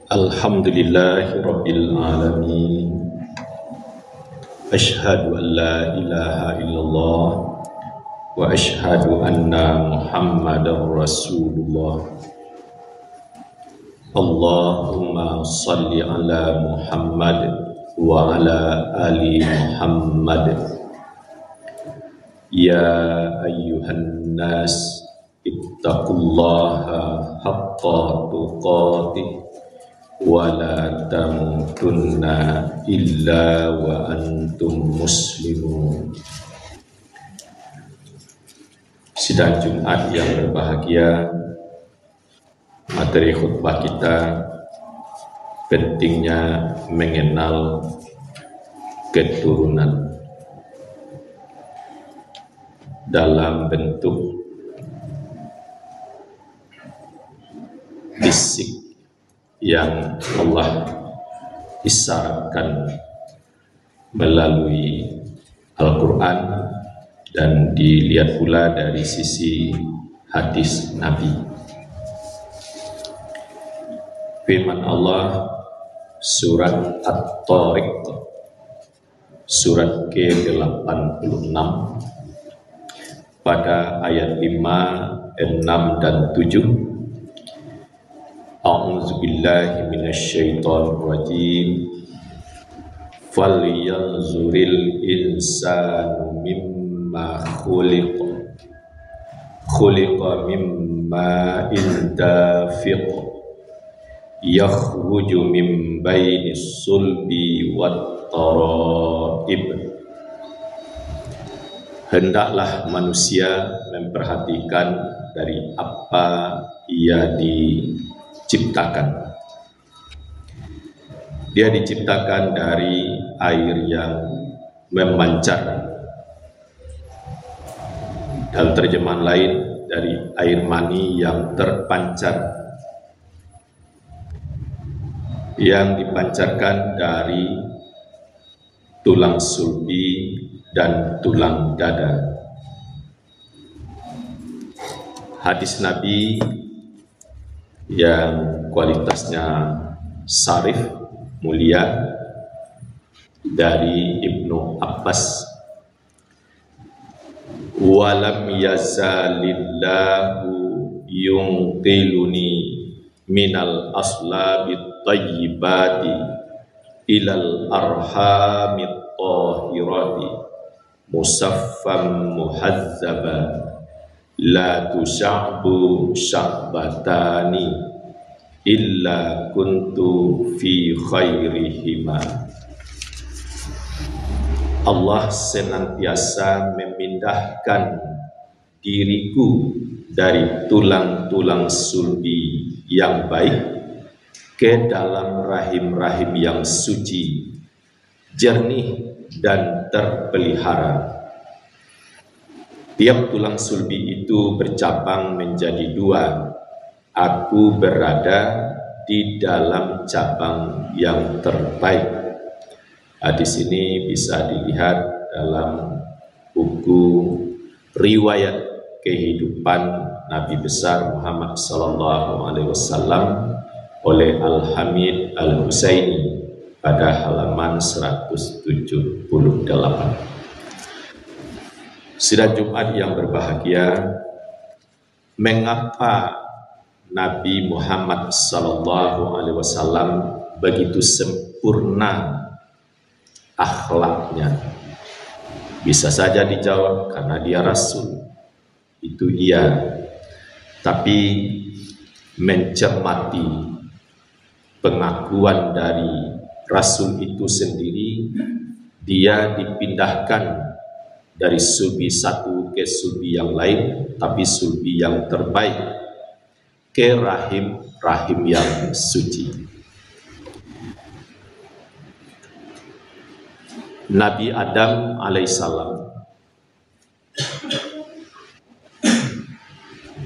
Alhamdulillahi Rabbil Alamin. Ashhadu an la ilaha illallah wa ashhadu anna Muhammadar Rasulullah. Allahumma salli ala Muhammad wa ala ali Muhammad. Ya ayyuhan nas ittaqullaha haqqa tuqatih wa la tamutunna illa wa antum muslimun. Sidang Jumat yang berbahagia, materi khutbah kita pentingnya mengenal keturunan dalam bentuk fisik yang Allah isyaratkan melalui Al-Quran dan dilihat pula dari sisi hadis Nabi. Firman Allah surat At-Tariq surat ke-86 pada ayat 5, 6 dan 7. A'udzu billahi minasyaitonir rajim. Falyanzuril insanu mimma khuliqa. Khuliqa mimma dafiq. Yakhruju min bainis sulbi wat taraib. Hendaklah manusia memperhatikan dari apa ia diciptakan. Dia diciptakan dari air yang memancar. Dalam terjemahan lain, dari air mani yang terpancar, yang dipancarkan dari tulang sulbi dan tulang dada. Hadis Nabi yang kualitasnya syarif, mulia, dari Ibnu Abbas. Walam yazalillahu yunqiluni minal aslabit tayyibati ilal arhamit tahirati musaffam muhazzaba la tusya'bu sya'batani illa kuntu fi khairihima. Allah senantiasa memindahkan diriku dari tulang-tulang sulbi yang baik ke dalam rahim-rahim yang suci, jernih dan terpelihara. Tiap tulang sulbi itu bercabang menjadi dua. Aku berada di dalam cabang yang terbaik. Hadis ini bisa dilihat dalam buku riwayat kehidupan Nabi besar Muhammad SAW oleh Al-Hamid Al-Husaini pada halaman 178. Sidang Jumat yang berbahagia, mengapa Nabi Muhammad SAW begitu sempurna akhlaknya? Bisa saja dijawab karena dia Rasul, itu iya. Tapi mencermati pengakuan dari Rasul itu sendiri, dia dipindahkan dari sulbi satu ke sulbi yang lain, tapi sulbi yang terbaik, ke rahim yang suci. Nabi Adam alaihissalam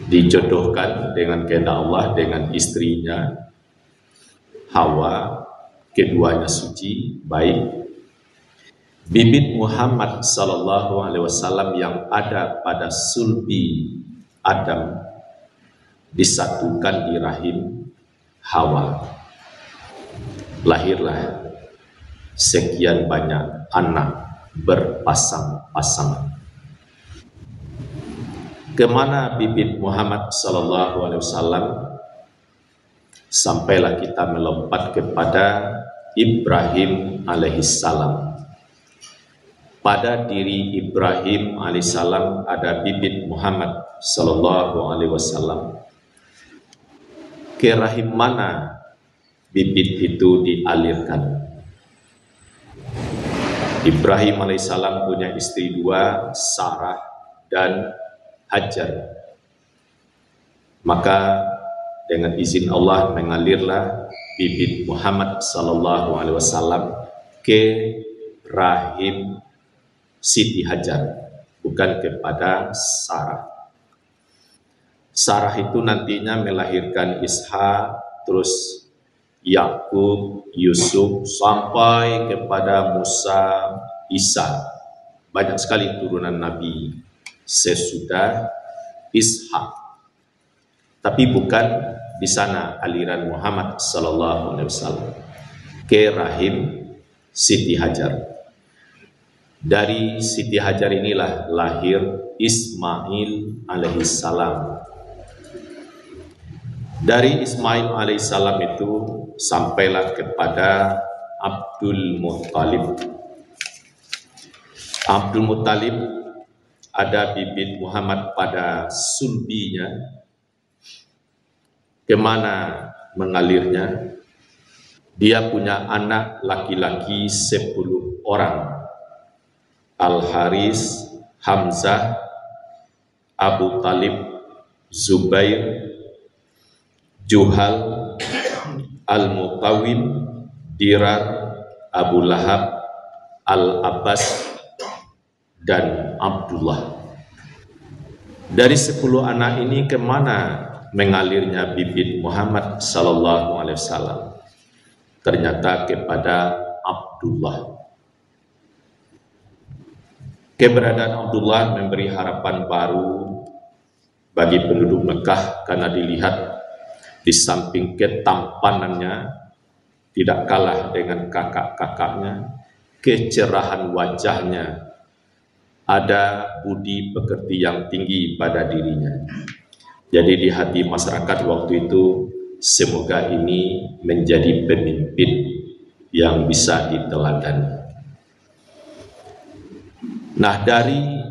dijodohkan dengan kehendak Allah dengan istrinya Hawa, keduanya suci, baik. Bibit Muhammad SAW yang ada pada sulbi Adam disatukan di rahim Hawa. lahirlah sekian banyak anak berpasang-pasangan. Kemana bibit Muhammad sallallahu alaihi wasallam? Sampailah kita melompat kepada Ibrahim alaihissalam. Pada diri Ibrahim alaihissalam ada bibit Muhammad sallallahu alaihi wasallam. Ke rahim mana bibit itu dialirkan? Ibrahim alaihissalam punya istri dua, Sarah dan Hajar. Maka dengan izin Allah mengalirlah bibit Muhammad sallallahu alaihi wasallam ke rahim Siti Hajar, bukan kepada Sarah. Sarah itu nantinya melahirkan Ishak, terus Yakub, Yusuf, sampai kepada Musa, Isa. Banyak sekali turunan Nabi sesudah Ishak. Tapi bukan di sana aliran Muhammad sallallahu alaihi wasallam ke rahim Siti Hajar. Dari Siti Hajar inilah lahir Ismail alaihissalam. Dari Ismail alaihissalam itu sampailah kepada Abdul Muttalib. Abdul Muttalib ada bibit Muhammad pada sulbinya. Kemana mengalirnya? Dia punya anak laki-laki 10 orang. Al-Haris, Hamzah, Abu Talib, Zubair, Juhal, Al-Muqawim, Dirar, Abu Lahab, Al-Abbas, dan Abdullah. Dari 10 anak ini kemana mengalirnya bibit Muhammad sallallahu alaihi wasallam? Ternyata kepada Abdullah. Keberadaan Abdullah memberi harapan baru bagi penduduk Mekah karena dilihat di samping ketampanannya tidak kalah dengan kakak-kakaknya, kecerahan wajahnya, ada budi pekerti yang tinggi pada dirinya. Jadi di hati masyarakat waktu itu, semoga ini menjadi pemimpin yang bisa diteladani. Nah, dari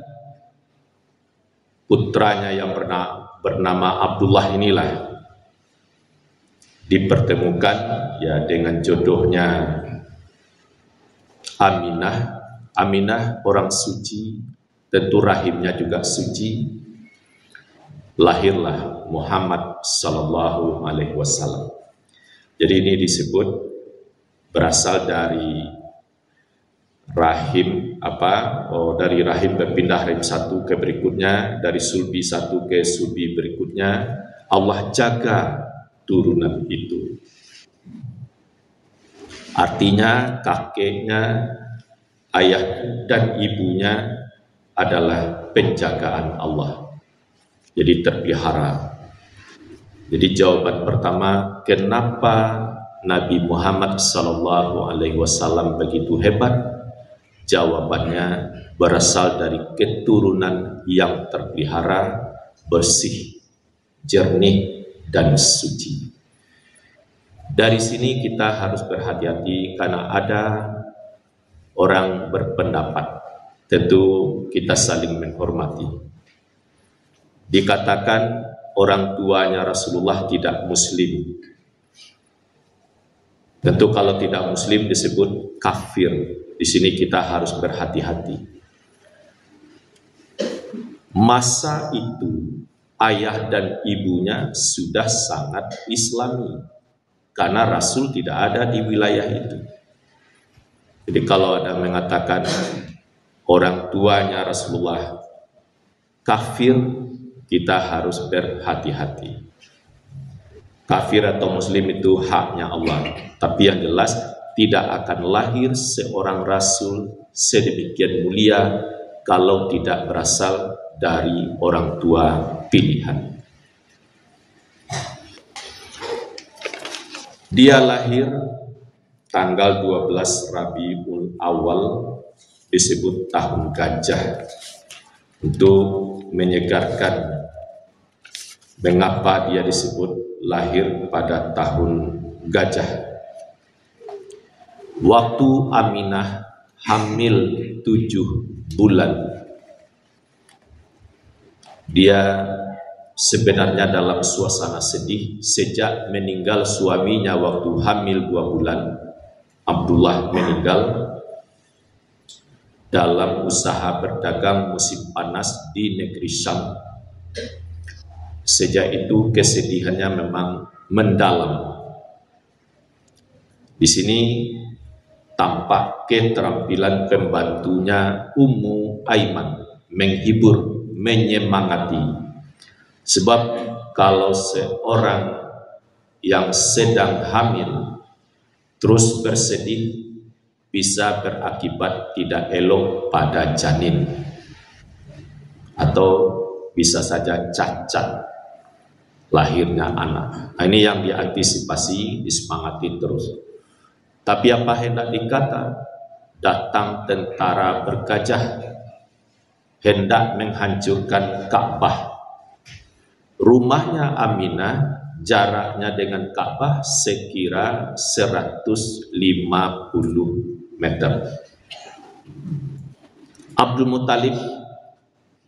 putranya yang bernama Abdullah inilah dipertemukan ya dengan jodohnya Aminah. Aminah orang suci, tentu rahimnya juga suci. Lahirlah Muhammad sallallahu alaihi wasallam. Jadi ini disebut berasal dari rahim dari rahim berpindah rahim satu ke berikutnya, dari sulbi satu ke sulbi berikutnya. Allah jaga turunan itu. Artinya kakeknya, ayah dan ibunya adalah penjagaan Allah. Jadi terpelihara. Jadi jawaban pertama, kenapa Nabi Muhammad sallallahu alaihi wasallam begitu hebat? Jawabannya berasal dari keturunan yang terpelihara, bersih, jernih, dan suci. Dari sini kita harus berhati-hati karena ada orang berpendapat, tentu kita saling menghormati. Dikatakan orang tuanya Rasulullah tidak muslim. Tentu kalau tidak muslim disebut kafir. Di sini kita harus berhati-hati. Masa itu ayah dan ibunya sudah sangat Islami karena Rasul tidak ada di wilayah itu. Jadi kalau ada mengatakan orang tuanya Rasulullah kafir, kita harus berhati-hati. Kafir atau muslim itu haknya Allah, tapi yang jelas tidak akan lahir seorang Rasul sedemikian mulia kalau tidak berasal dari orang tua pilihan. Dia lahir tanggal 12 Rabiul Awal disebut tahun gajah untuk menyegarkan mengapa dia disebut lahir pada tahun gajah. Waktu Aminah hamil 7 bulan, dia sebenarnya dalam suasana sedih sejak meninggal suaminya waktu hamil 2 bulan. Abdullah meninggal dalam usaha berdagang musim panas di negeri Syam. Sejak itu kesedihannya memang mendalam. Di sini tampak keterampilan pembantunya Ummu Aiman menghibur, menyemangati. Sebab kalau seorang yang sedang hamil terus bersedih, bisa berakibat tidak elok pada janin, atau bisa saja cacat lahirnya anak. Nah, ini yang diantisipasi, disemangati terus. Tapi apa hendak dikata, datang tentara bergajah hendak menghancurkan Ka'bah. Rumahnya Aminah jaraknya dengan Ka'bah sekira 150 meter. Abdul Muthalib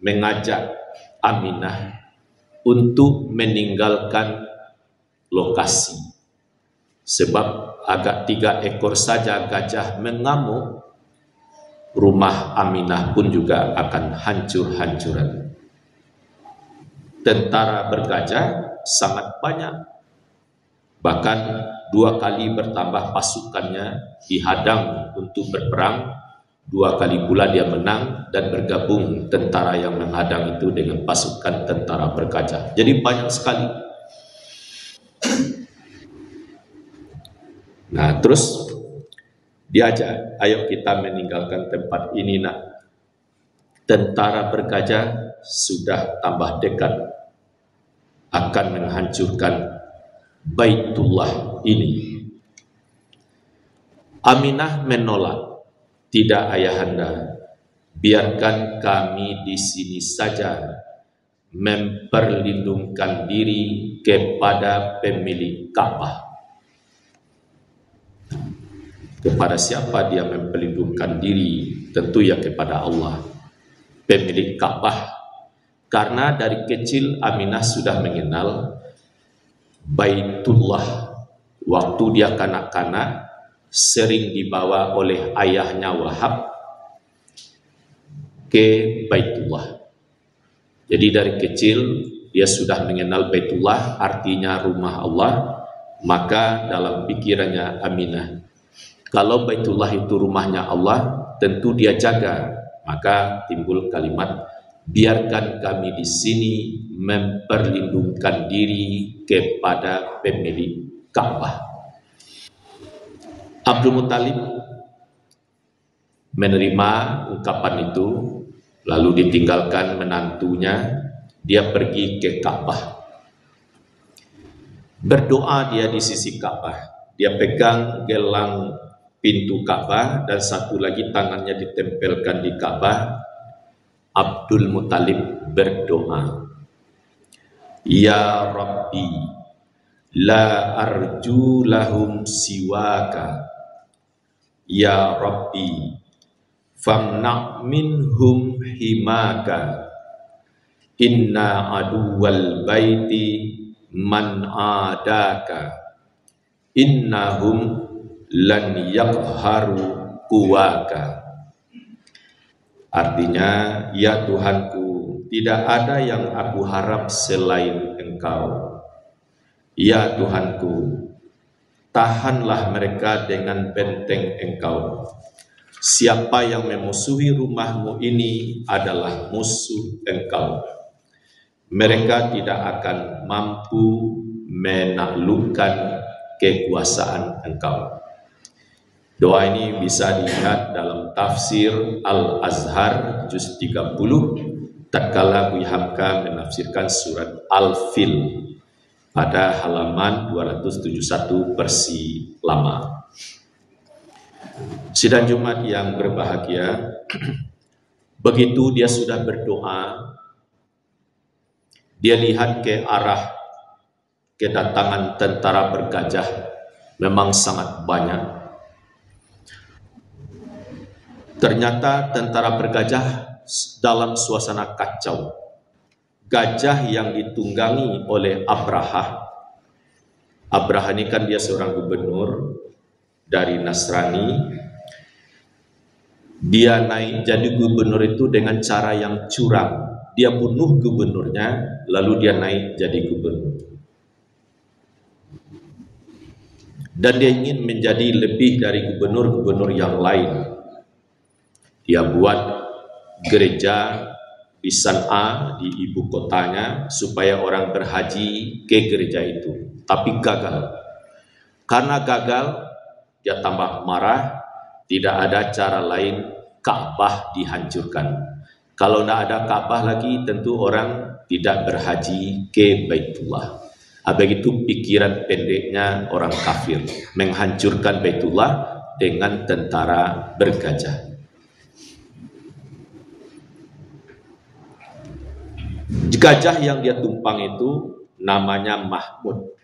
mengajak Aminah untuk meninggalkan lokasi, sebab agak 3 ekor saja gajah mengamuk, rumah Aminah pun juga akan hancur-hancuran. Tentara bergajah sangat banyak, bahkan 2 kali bertambah pasukannya, dihadang untuk berperang. 2 kali pula dia menang dan bergabung tentara yang menghadang itu dengan pasukan tentara bergajah. Jadi banyak sekali. Nah, terus diajak, ayo kita meninggalkan tempat ini nak. Tentara bergajah sudah tambah dekat akan menghancurkan Baitullah ini. Aminah menolak. Tidak ayahanda, biarkan kami di sini saja memperlindungkan diri kepada pemilik Ka'bah. Kepada siapa dia memperlindungkan diri? Tentu ya kepada Allah, pemilik Ka'bah. Karena dari kecil Aminah sudah mengenal Baitullah. Waktu dia kanak-kanak sering dibawa oleh ayahnya Wahab ke Baitullah. Jadi dari kecil dia sudah mengenal Baitullah, artinya rumah Allah. Maka dalam pikirannya Aminah, kalau Baitullah itu rumahnya Allah, tentu dia jaga. Maka timbul kalimat, biarkan kami di sini memperlindungkan diri kepada pemilik Ka'bah. Abdul Muthalib menerima ungkapan itu, lalu ditinggalkan menantunya. Dia pergi ke Ka'bah. Berdoa dia di sisi Ka'bah. Dia pegang gelang pintu Ka'bah dan satu lagi tangannya ditempelkan di Ka'bah. Abdul Muthalib berdoa, Ya Rabbi, la arju lahum siwaka. Ya Rabbi, famna' minhum himaka. Inna aduwal baiti man adaka. Innahum lan yaqharu kuwaka. Artinya, ya Tuhanku, tidak ada yang aku harap selain Engkau. Ya Tuhanku, tahanlah mereka dengan benteng Engkau. Siapa yang memusuhi rumahmu ini adalah musuh Engkau. Mereka tidak akan mampu menaklukkan kekuasaan Engkau. Doa ini bisa dilihat dalam tafsir Al-Azhar juz 30 tatkala Buya Hamka menafsirkan surat Al-Fil pada halaman 271 versi lama. Sidang Jumat yang berbahagia, begitu dia sudah berdoa, dia lihat ke arah kedatangan tentara bergajah, memang sangat banyak. Ternyata tentara bergajah dalam suasana kacau. Gajah yang ditunggangi oleh Abraha. Abraha ini kan dia seorang gubernur dari Nasrani. Dia naik jadi gubernur itu dengan cara yang curang. Dia bunuh gubernurnya, lalu dia naik jadi gubernur. Dan dia ingin menjadi lebih dari gubernur-gubernur yang lain. Dia buat gereja di San'a, di ibu kotanya, supaya orang berhaji ke gereja itu. Tapi gagal. Karena gagal, dia tambah marah. Tidak ada cara lain, Ka'bah dihancurkan. Kalau tidak ada Ka'bah lagi, tentu orang tidak berhaji ke Baitullah. Begitu pikiran pendeknya orang kafir, menghancurkan Baitullah dengan tentara bergajah. Gajah yang dia tumpang itu namanya Mahmud.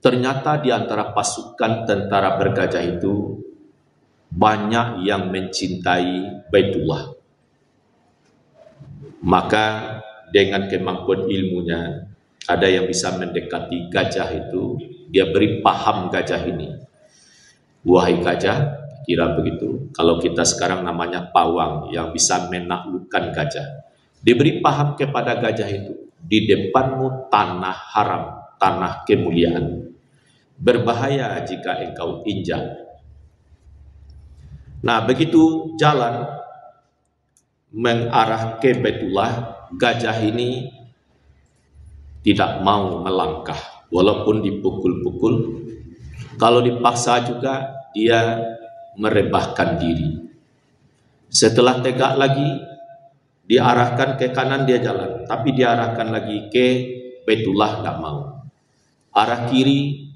Ternyata di antara pasukan tentara bergajah itu banyak yang mencintai Baitullah. Maka dengan kemampuan ilmunya, ada yang bisa mendekati gajah itu, dia beri paham gajah ini. Wahai gajah, kira begitu. Kalau kita sekarang namanya pawang yang bisa menaklukkan gajah. Diberi paham kepada gajah itu, di depanmu tanah haram, tanah kemuliaan. Berbahaya jika engkau injak. Nah, begitu jalan mengarah ke Baitullah, gajah ini tidak mau melangkah, walaupun dipukul-pukul. Kalau dipaksa juga, dia merebahkan diri. Setelah tegak lagi, diarahkan ke kanan dia jalan, tapi diarahkan lagi ke Baitullah tidak mau. Arah kiri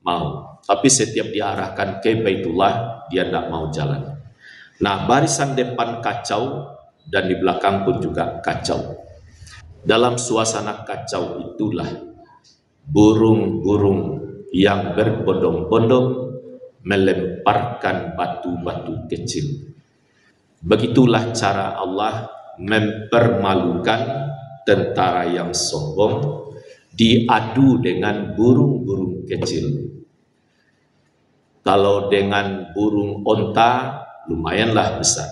mau, tapi setiap diarahkan ke Baitullah, dia tidak mau jalan. Nah, barisan depan kacau dan di belakang pun juga kacau. Dalam suasana kacau itulah burung-burung yang berbondong-bondong melemparkan batu-batu kecil. Begitulah cara Allah mempermalukan tentara yang sombong diadu dengan burung-burung kecil. Kalau dengan burung onta lumayanlah besar.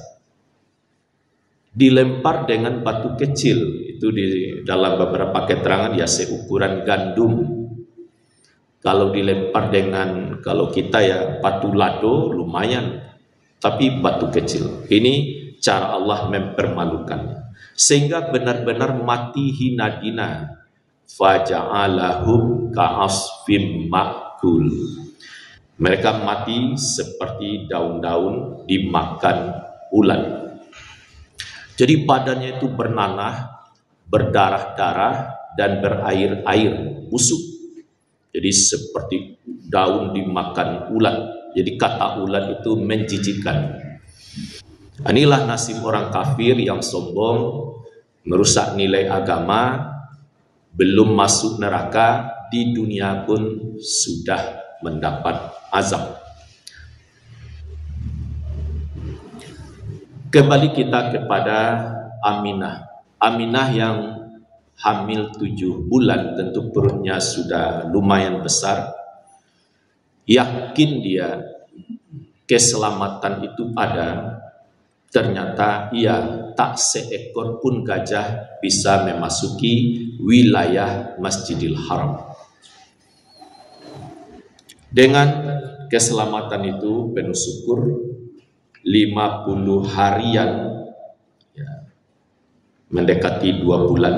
Dilempar dengan batu kecil, itu di dalam beberapa keterangan ya seukuran gandum. Kalau dilempar dengan, kalau kita ya batu lado lumayan, tapi batu kecil. Ini cara Allah mempermalukan, sehingga benar-benar mati hina dina. Faja'alahum ka'asfim ma'kul. Mereka mati seperti daun-daun dimakan ulat. Jadi badannya itu bernanah, berdarah-darah, dan berair-air, busuk. Jadi seperti daun dimakan ulat. Jadi kata ulat itu menjijikkan. Inilah nasib orang kafir yang sombong, merusak nilai agama, belum masuk neraka, di dunia pun sudah mendapat azab. Kembali kita kepada Aminah. Aminah yang hamil 7 bulan, tentu perutnya sudah lumayan besar. Yakin dia keselamatan itu ada. Ternyata ia tak seekor pun gajah bisa memasuki wilayah Masjidil Haram. Dengan keselamatan itu penuh syukur, 50 harian ya, mendekati 2 bulan,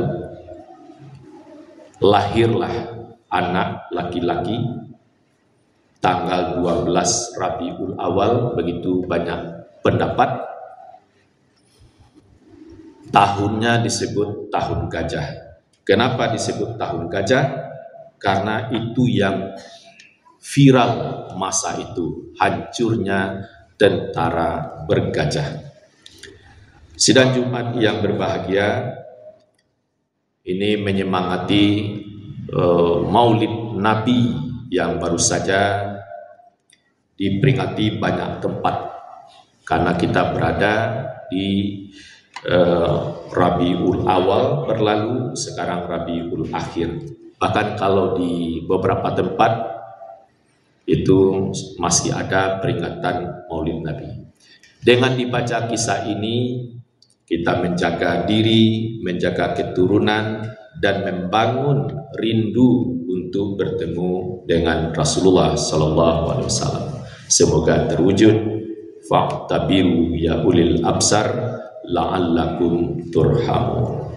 lahirlah anak laki-laki tanggal 12 Rabiul Awal. Begitu banyak pendapat. Tahunnya disebut tahun gajah. Kenapa disebut tahun gajah? Karena itu yang viral masa itu, hancurnya tentara bergajah. Sidang Jumat yang berbahagia ini menyemangati Maulid Nabi yang baru saja diperingati banyak tempat, karena kita berada di Rabiul Awal berlalu, sekarang Rabiul Akhir. Bahkan kalau di beberapa tempat itu masih ada peringatan Maulid Nabi. Dengan dibaca kisah ini, kita menjaga diri, menjaga keturunan, dan membangun rindu untuk bertemu dengan Rasulullah SAW. Semoga terwujud. Fa'tabiru ya ulil absar la'allakum turhamun.